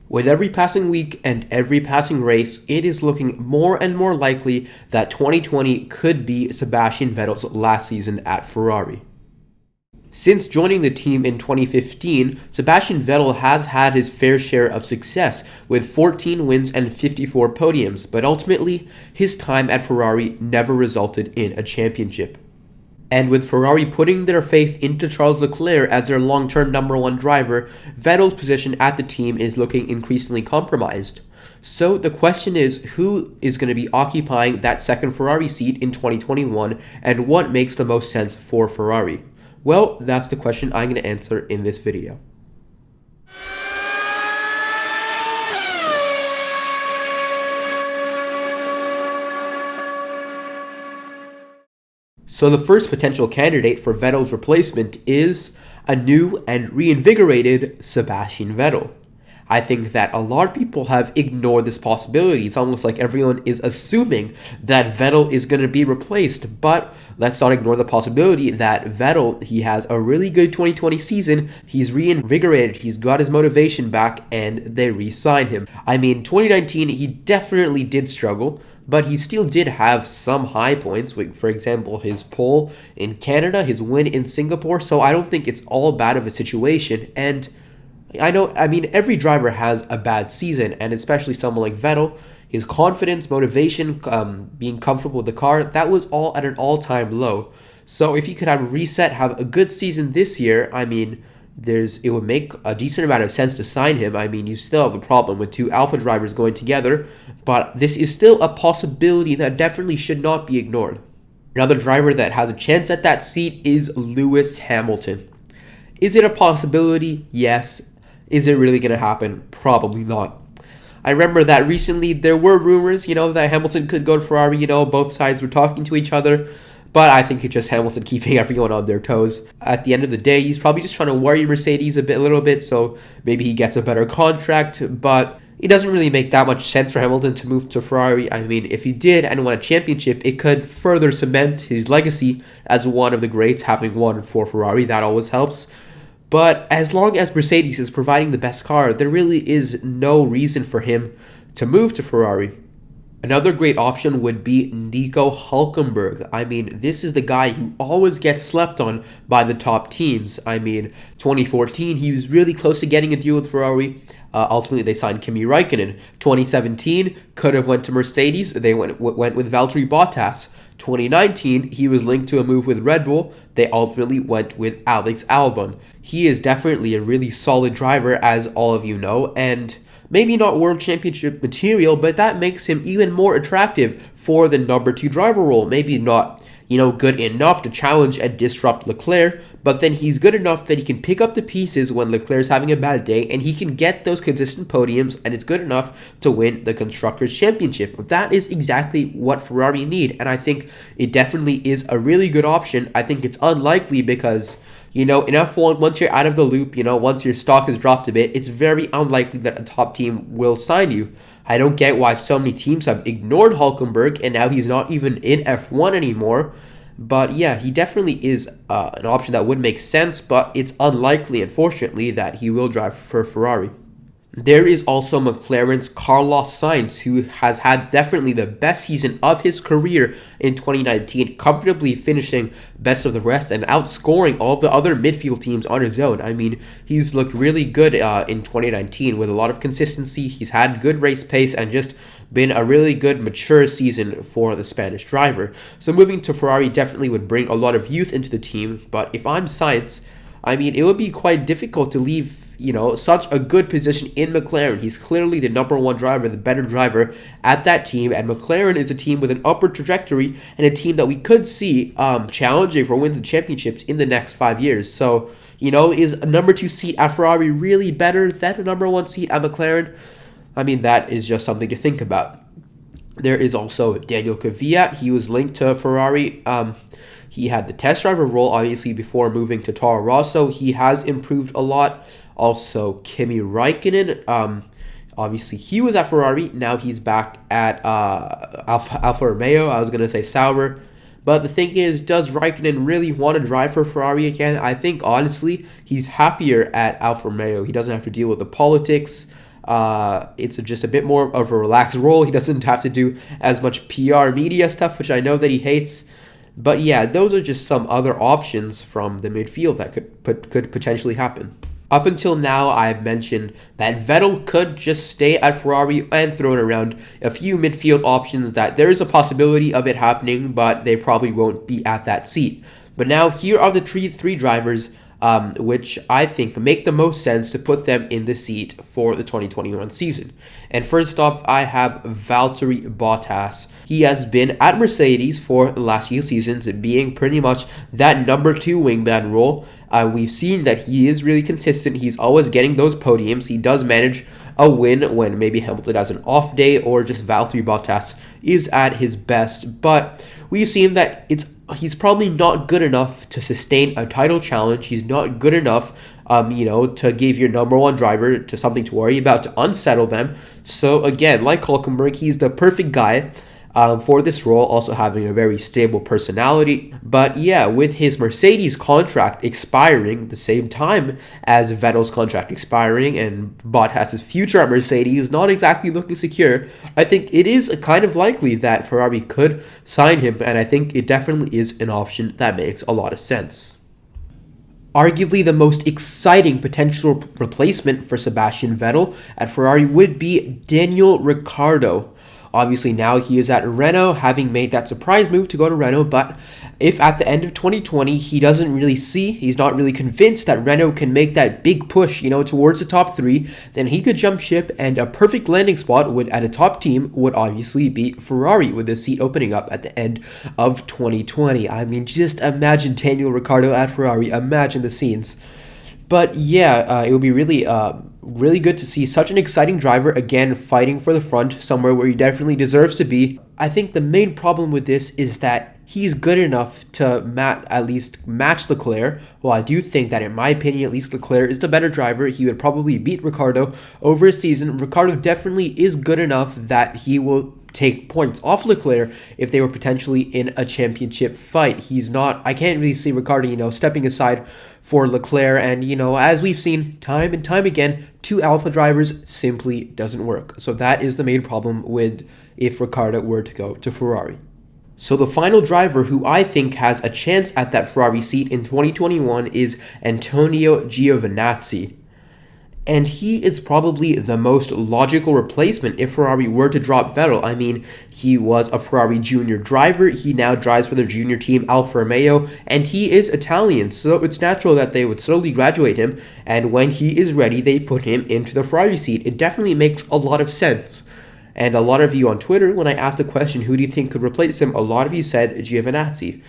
With every passing week and every passing race, it is looking more and more likely that 2020 could be Sebastian Vettel's last season at Ferrari. Since joining the team in 2015, Sebastian Vettel has had his fair share of success with 14 wins and 54 podiums, but ultimately, his time at Ferrari never resulted in a championship. And with Ferrari putting their faith into Charles Leclerc as their long-term number one driver, Vettel's position at the team is looking increasingly compromised. So the question is, who is going to be occupying that second Ferrari seat in 2021, and what makes the most sense for Ferrari? Well, that's the question I'm going to answer in this video. So the first potential candidate for Vettel's replacement is a new and reinvigorated Sebastian Vettel. I think that a lot of people have ignored this possibility. It's almost like everyone is assuming that Vettel is going to be replaced, but let's not ignore the possibility that Vettel, he has a really good 2020 season, he's reinvigorated, he's got his motivation back, and they re-sign him. I mean, 2019, he definitely did struggle, but he still did have some high points, for example, his pole in Canada, his win in Singapore, so I don't think it's all bad of a situation, and every driver has a bad season, and especially someone like Vettel, his confidence, motivation, being comfortable with the car, that was all at an all-time low. So if he could have a reset, have a good season this year, it would make a decent amount of sense to sign him. You still have a problem with two alpha drivers going together, but this is still a possibility that definitely should not be ignored. Another driver that has a chance at that seat is Lewis Hamilton. Is it a possibility? Yes. Is it really going to happen? Probably not. I remember that recently there were rumors, that Hamilton could go to Ferrari, both sides were talking to each other, but I think it's just Hamilton keeping everyone on their toes. At the end of the day, he's probably just trying to worry Mercedes a little bit, so maybe he gets a better contract, but it doesn't really make that much sense for Hamilton to move to Ferrari. If he did and won a championship, it could further cement his legacy as one of the greats, having won for Ferrari. That always helps. But as long as Mercedes is providing the best car, there really is no reason for him to move to Ferrari. Another great option would be Nico Hülkenberg. This is the guy who always gets slept on by the top teams. 2014, he was really close to getting a deal with Ferrari. Ultimately, they signed Kimi Rikknen. 2017, could have went to Mercedes. They went with Valtteri Bottas. 2019, he was linked to a move with Red Bull. They ultimately went with Alex Albon. He is definitely a really solid driver, as all of you know, and maybe not world championship material, but that makes him even more attractive for the number 2 driver role. Maybe not, good enough to challenge and disrupt Leclerc, but then he's good enough that he can pick up the pieces when Leclerc's having a bad day, and he can get those consistent podiums, and is good enough to win the Constructors' Championship. That is exactly what Ferrari need, and I think it definitely is a really good option. I think it's unlikely because, in F1, once you're out of the loop, once your stock has dropped a bit, it's very unlikely that a top team will sign you. I don't get why so many teams have ignored Hülkenberg, and now he's not even in F1 anymore. But yeah, he definitely is an option that would make sense, but it's unlikely, unfortunately, that he will drive for Ferrari. There is also McLaren's Carlos Sainz, who has had definitely the best season of his career in 2019, comfortably finishing best of the rest and outscoring all of the other midfield teams on his own. He's looked really good in 2019 with a lot of consistency. He's had good race pace and just been a really good, mature season for the Spanish driver. So moving to Ferrari definitely would bring a lot of youth into the team, but if I'm Sainz, it would be quite difficult to leave such a good position in McLaren. He's clearly the number 1 driver, the better driver at that team, and McLaren is a team with an upward trajectory and a team that we could see challenging for wins and championships in the next 5 years. So, is a number 2 seat at Ferrari really better than a number 1 seat at McLaren? That is just something to think about. There is also Daniel Kvyat. He was linked to Ferrari. He had the test driver role, obviously, before moving to Toro Rosso. He has improved a lot. Also, Kimi Rikknen, obviously he was at Ferrari, now he's back at Alfa Romeo. I was going to say Sauber, but the thing is, does Raikkonen really want to drive for Ferrari again? I think, honestly, he's happier at Alfa Romeo. He doesn't have to deal with the politics. It's just a bit more of a relaxed role. He doesn't have to do as much PR media stuff, which I know that he hates. But yeah, those are just some other options from the midfield that could potentially happen. Up until now, I've mentioned that Vettel could just stay at Ferrari and thrown around a few midfield options that there is a possibility of it happening, but they probably won't be at that seat. But now here are the three drivers which I think make the most sense to put them in the seat for the 2021 season. And first off, I have Valtteri Bottas. He has been at Mercedes for the last few seasons, being pretty much that number 2 wingman role. We've seen that he is really consistent. He's always getting those podiums. He does manage a win when maybe Hamilton has an off day or just Valtteri Bottas is at his best. But we've seen that he's probably not good enough to sustain a title challenge. He's not good enough, to give your number 1 driver to something to worry about, to unsettle them. So again, like Hülkenberg, he's the perfect guy for this role, also having a very stable personality. But yeah, with his Mercedes contract expiring the same time as Vettel's contract expiring and Bottas' future at Mercedes not exactly looking secure, I think it is kind of likely that Ferrari could sign him, and I think it definitely is an option that makes a lot of sense. Arguably the most exciting potential replacement for Sebastian Vettel at Ferrari would be Daniel Ricciardo. Obviously, now he is at Renault, having made that surprise move to go to Renault. But if at the end of 2020, he's not really convinced that Renault can make that big push, towards the top 3, then he could jump ship, and a perfect landing spot at a top team would obviously be Ferrari, with the seat opening up at the end of 2020. I mean, just imagine Daniel Ricciardo at Ferrari. Imagine the scenes. But yeah, it would be really good to see such an exciting driver again fighting for the front, somewhere where he definitely deserves to be. I think the main problem with this is that he's good enough to at least match Leclerc. Well, I do think that, in my opinion, at least Leclerc is the better driver. He would probably beat Ricciardo over a season. Ricciardo definitely is good enough that he will take points off Leclerc if they were potentially in a championship fight. I can't really see Ricciardo, stepping aside for Leclerc, and, as we've seen time and time again, 2 alpha drivers simply doesn't work. So that is the main problem with if Ricciardo were to go to Ferrari. So the final driver who I think has a chance at that Ferrari seat in 2021 is Antonio Giovannucci. And he is probably the most logical replacement if Ferrari were to drop Vettel. I mean, he was a Ferrari junior driver. He now drives for their junior team, Alfa Romeo, and he is Italian. So it's natural that they would slowly graduate him, and when he is ready, they put him into the Ferrari seat. It definitely makes a lot of sense. And a lot of you on Twitter, when I asked the question, who do you think could replace him, a lot of you said Giovannucci.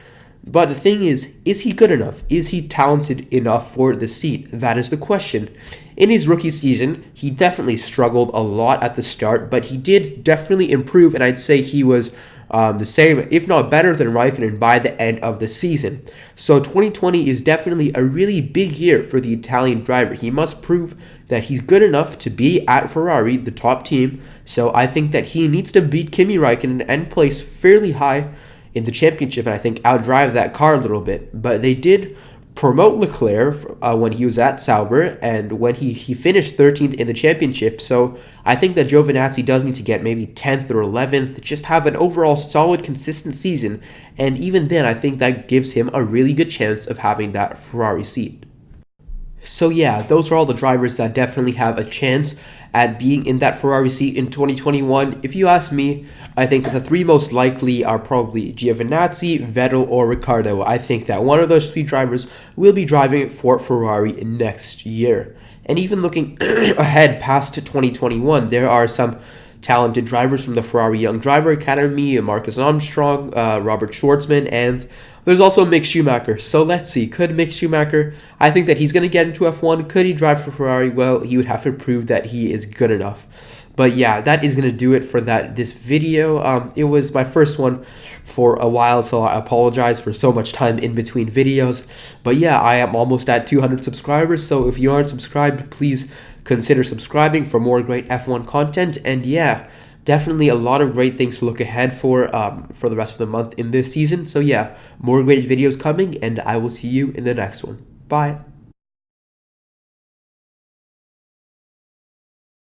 But the thing is he good enough? Is he talented enough for the seat? That is the question. In his rookie season, he definitely struggled a lot at the start, but he did definitely improve, and I'd say he was the same, if not better than Raikkonen by the end of the season. So 2020 is definitely a really big year for the Italian driver. He must prove that he's good enough to be at Ferrari, the top team. So I think that he needs to beat Kimi Rikknen and place fairly high in the championship, and I think outdrive that car a little bit. But they did promote Leclerc when he was at Sauber, and when he finished 13th in the championship. So I think that Giovannucci does need to get maybe 10th or 11th, just have an overall solid, consistent season, and even then I think that gives him a really good chance of having that Ferrari seat. So yeah, those are all the drivers that definitely have a chance at being in that Ferrari seat in 2021. If you ask me, I think the 3 most likely are probably Giovannucci, Vettel, or Ricciardo. I think that one of those 3 drivers will be driving for Ferrari next year. And even looking ahead past 2021, there are some talented drivers from the Ferrari Young Driver Academy, Marcus Armstrong, Robert Schwartzman, and there's also Mick Schumacher. So let's see, could Mick Schumacher, I think that he's going to get into F1. Could he drive for Ferrari? Well, he would have to prove that he is good enough. But yeah, that is going to do it for this video. It was my first one for a while, so I apologize for so much time in between videos. But yeah, I am almost at 200 subscribers, so if you aren't subscribed, please consider subscribing for more great F1 content. And yeah, definitely a lot of great things to look ahead for the rest of the month in this season. So yeah, more great videos coming, and I will see you in the next one. Bye.